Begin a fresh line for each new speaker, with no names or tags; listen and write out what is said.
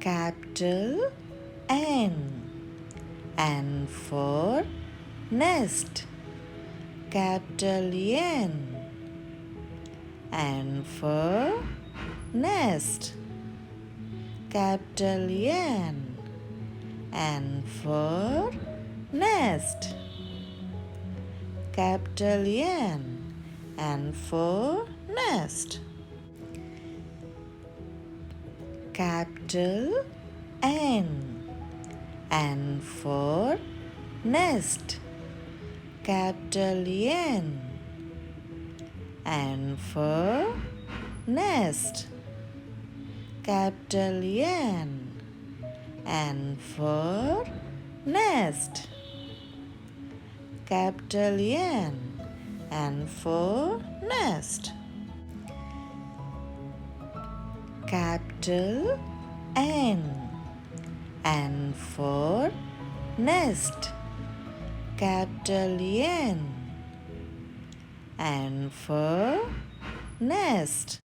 capital N. N for nest. Capital N. N for nest. Capital N. N for nest. Capital N. N for nest. Capital N. N for nest. Capital N. N for nest. Capital N. N for nest. Capital N. N for nest. Capital N. N for nest. Capital N. N for nest.